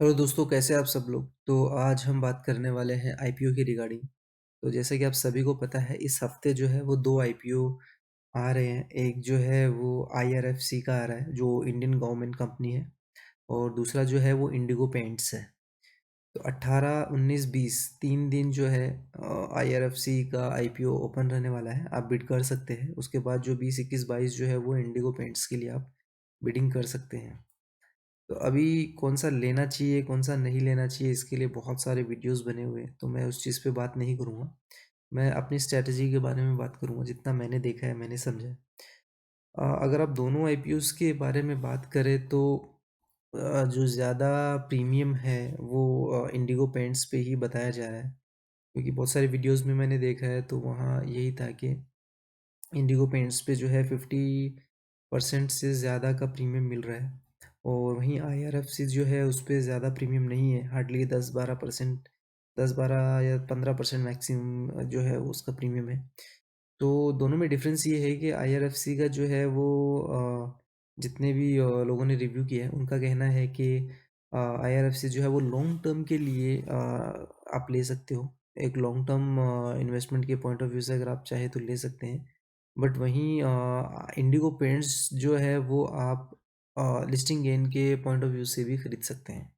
Hello दोस्तों, कैसे हैं आप सब लोग। तो आज हम बात करने वाले हैं आईपीओ के रिगार्डिंग। तो जैसा कि आप सभी को पता है, इस हफ्ते जो है वो दो आईपीओ आ रहे हैं। एक जो है वो आईआरएफसी का आ रहा है, जो इंडियन गवर्नमेंट कंपनी है। और दूसरा जो है वो इंडिगो पेंट्स है। तो 18, 19, 20 3 दिन जो है आईआरएफसी का आईपीओ ओपन रहने वाला है। आप बिड कर सकते हैं। उसके बाद जो 20, 21, 22 जो है वो इंडिगो पेंट्स के लिए आप बिडिंग कर सकते हैं। तो अभी कौन-सा लेना चाहिए, कौन-सा नहीं लेना चाहिए, इसके लिए बहुत सारे वीडियोज़ बने हुए हैं, तो मैं उस चीज़ पे बात नहीं करूँगा। मैं अपनी स्ट्रैटेजी के बारे में बात करूँगा, जितना मैंने देखा है, मैंने समझा है। अगर आप दोनों आईपीओज़ के बारे में बात करें तो जो ज़्यादा प्रीमियम है वो इंडिगो पेंट्स पे ही बताया जा रहा है। क्योंकि बहुत सारे वीडियोज़ में मैंने देखा है, तो वहाँ यही था कि इंडिगो पेंट्स पे जो है 50% से ज़्यादा का प्रीमियम मिल रहा है। और वहीं आईआरएफसी जो है उस पे ज़्यादा प्रीमियम नहीं है, हार्डली 10-12%, 10-12 या 15% मैक्सिमम जो है वो उसका प्रीमियम है। तो दोनों में डिफ़रेंस ये है कि आईआरएफसी का जो है वो जितने भी लोगों ने रिव्यू किया है, उनका कहना है कि आईआरएफसी जो है वो लॉन्ग टर्म के लिए आप ले सकते हो। एक लॉन्ग टर्म इन्वेस्टमेंट के पॉइंट ऑफ व्यू से अगर आप चाहें तो ले सकते हैं। बट वहीं इंडिगो पेंट्स जो है वो आप लिस्टिंग गेन के पॉइंट ऑफ व्यू से भी खरीद सकते हैं।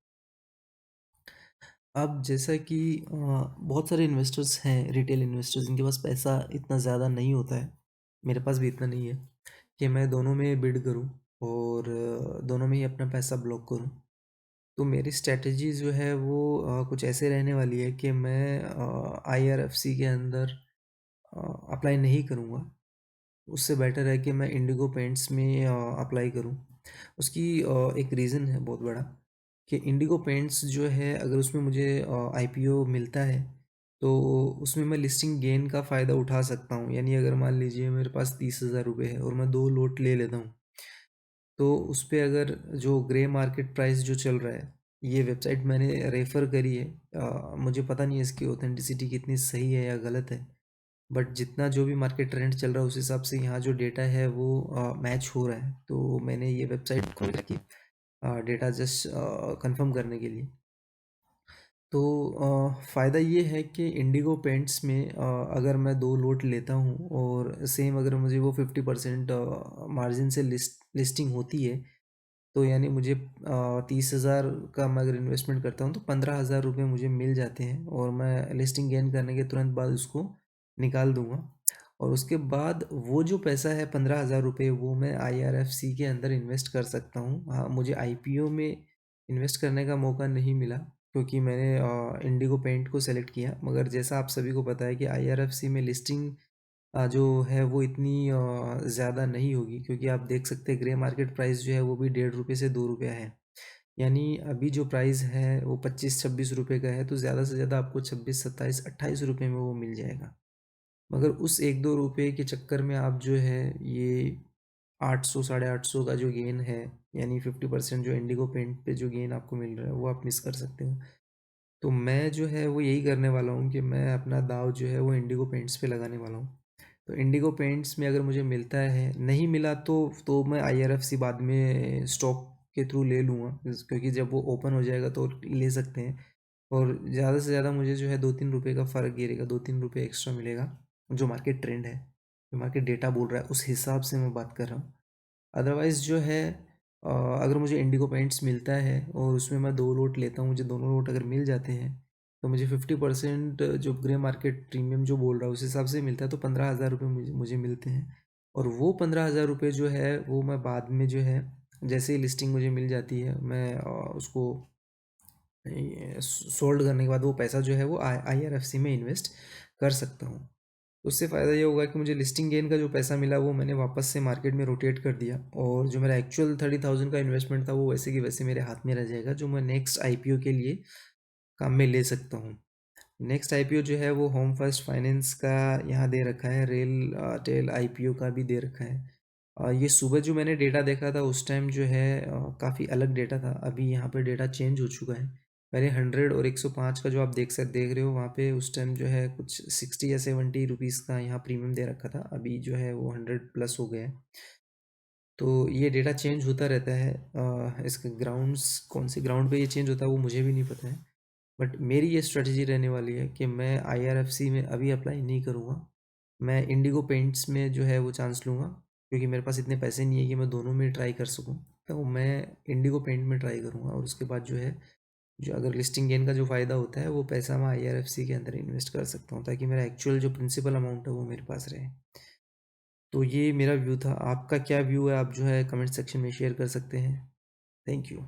अब जैसा कि बहुत सारे इन्वेस्टर्स हैं, रिटेल इन्वेस्टर्स, जिनके पास पैसा इतना ज़्यादा नहीं होता है, मेरे पास भी इतना नहीं है कि मैं दोनों में बिड करूं और दोनों में ही अपना पैसा ब्लॉक करूं। तो मेरी स्ट्रैटेजी जो है वो कुछ ऐसे रहने वाली है कि मैं आईआरएफसी के अंदर अप्लाई नहीं करूँगा। उससे बेटर है कि मैं इंडिगो पेंट्स में अप्लाई करूँ। उसकी एक रीज़न है बहुत बड़ा कि इंडिगो पेंट्स जो है, अगर उसमें मुझे आईपीओ मिलता है तो उसमें मैं लिस्टिंग गेन का फ़ायदा उठा सकता हूँ। यानी अगर मान लीजिए मेरे पास 30,000 रुपये है और मैं 2 लोट ले लेता हूँ, तो उस पे अगर जो ग्रे मार्केट प्राइस जो चल रहा है, ये वेबसाइट मैंने रेफ़र करी है। मुझे पता नहीं है इसकी ऑथेंटिसिटी कितनी सही है या गलत है। बट जितना जो भी मार्केट ट्रेंड चल रहा है उस हिसाब से यहाँ जो डेटा है वो मैच हो रहा है। तो मैंने ये वेबसाइट खोल रखी है डेटा जस्ट कंफर्म करने के लिए। तो फ़ायदा ये है कि इंडिगो पेंट्स में अगर मैं 2 लोट लेता हूँ और सेम अगर मुझे वो 50% मार्जिन से लिस्टिंग होती है, तो यानी मुझे 30,000 का मैं अगर इन्वेस्टमेंट करता हूँ तो 15,000 रुपये मुझे मिल जाते हैं और मैं लिस्टिंग गेन करने के तुरंत बाद उसको निकाल दूँगा। और उसके बाद वो जो पैसा है 15,000 रुपये, वो मैं आईआरएफसी के अंदर इन्वेस्ट कर सकता हूँ। हाँ, मुझे आईपीओ में इन्वेस्ट करने का मौका नहीं मिला क्योंकि मैंने इंडिगो पेंट को सेलेक्ट किया। मगर जैसा आप सभी को पता है कि आईआरएफसी में लिस्टिंग जो है वो इतनी ज़्यादा नहीं होगी, क्योंकि आप देख सकते हैं ग्रे मार्केट प्राइस जो है वो भी ₹1.5 से ₹2 है। यानी अभी जो प्राइस है वो 25-26 रुपए का है, तो ज़्यादा से ज़्यादा आपको 26, 27, 28 रुपए में वो मिल जाएगा। मगर उस 1-2 रुपए के चक्कर में आप जो है ये 800, साढ़े 800 का जो गेन है, यानी 50% जो इंडिगो पेंट पे जो गेन आपको मिल रहा है वो आप मिस कर सकते हो। तो मैं जो है वो यही करने वाला हूँ कि मैं अपना दाँव जो है वो इंडिगो पेंट्स पे लगाने वाला हूँ। तो इंडिगो पेंट्स में अगर मुझे मिलता है, नहीं मिला तो मैं आईआरएफसी बाद में स्टॉक के थ्रू ले लूँगा, क्योंकि जब वो ओपन हो जाएगा तो ले सकते हैं। और ज़्यादा से ज़्यादा मुझे जो है 2-3 रुपए का फ़र्क गिरेगा, 2-3 रुपए एक्स्ट्रा मिलेगा, जो मार्केट ट्रेंड है, जो मार्केट डेटा बोल रहा है उस हिसाब से मैं बात कर रहा हूँ। अदरवाइज़ जो है अगर मुझे इंडिगो पेंट्स मिलता है और उसमें मैं 2 लोट लेता हूँ, मुझे दोनों लोट अगर मिल जाते हैं, तो मुझे 50% जो ग्रे मार्केट प्रीमियम जो बोल रहा है उस हिसाब से मिलता है, तो 15,000 रुपये मुझे मुझे मिलते हैं। और वो 15,000 रुपये जो है वो मैं बाद में जो है, जैसे ही लिस्टिंग मुझे मिल जाती है, मैं उसको सोल्ड करने के बाद वो पैसा जो है वो आईआरएफसी में इन्वेस्ट कर सकता हूँ। उससे फ़ायदा ये होगा कि मुझे लिस्टिंग गेन का जो पैसा मिला वो मैंने वापस से मार्केट में रोटेट कर दिया, और जो मेरा एक्चुअल 30,000 का इन्वेस्टमेंट था वो वैसे की वैसे मेरे हाथ में रह जाएगा, जो मैं नेक्स्ट आईपीओ के लिए काम में ले सकता हूँ। नेक्स्ट आईपीओ जो है वो होम फर्स्ट फाइनेंस का यहाँ दे रखा है, टेल आईपीओ का भी दे रखा है। ये सुबह जो मैंने डेटा देखा था उस टाइम जो है काफ़ी अलग डेटा था। अभी यहाँ पे डेटा चेंज हो चुका है। पहले 100 और 105 का जो आप देख रहे हो वहाँ पे उस टाइम जो है कुछ 60 या 70 रुपीज़ का यहाँ प्रीमियम दे रखा था। अभी जो है वो 100 प्लस हो गया है। तो ये डेटा चेंज होता रहता है। इसके ग्राउंड्स कौन से ग्राउंड पे ये चेंज होता है वो मुझे भी नहीं पता है। बट मेरी ये स्ट्रेटजी रहने वाली है कि मैं आईआरएफसी में अभी अप्लाई नहीं करूँगा। मैं इंडिगो पेंट्स में जो है वो चांस लूँगा, क्योंकि मेरे पास इतने पैसे नहीं है कि मैं दोनों में ट्राई कर सकूँ। तो मैं इंडिगो पेंट में ट्राई करूँगा, और उसके बाद जो है, जो अगर लिस्टिंग गेन का जो फ़ायदा होता है वो पैसा मैं आईआरएफसी के अंदर इन्वेस्ट कर सकता हूँ, ताकि मेरा एक्चुअल जो प्रिंसिपल अमाउंट है वो मेरे पास रहे। तो ये मेरा व्यू था। आपका क्या व्यू है, आप जो है कमेंट सेक्शन में शेयर कर सकते हैं। Thank you.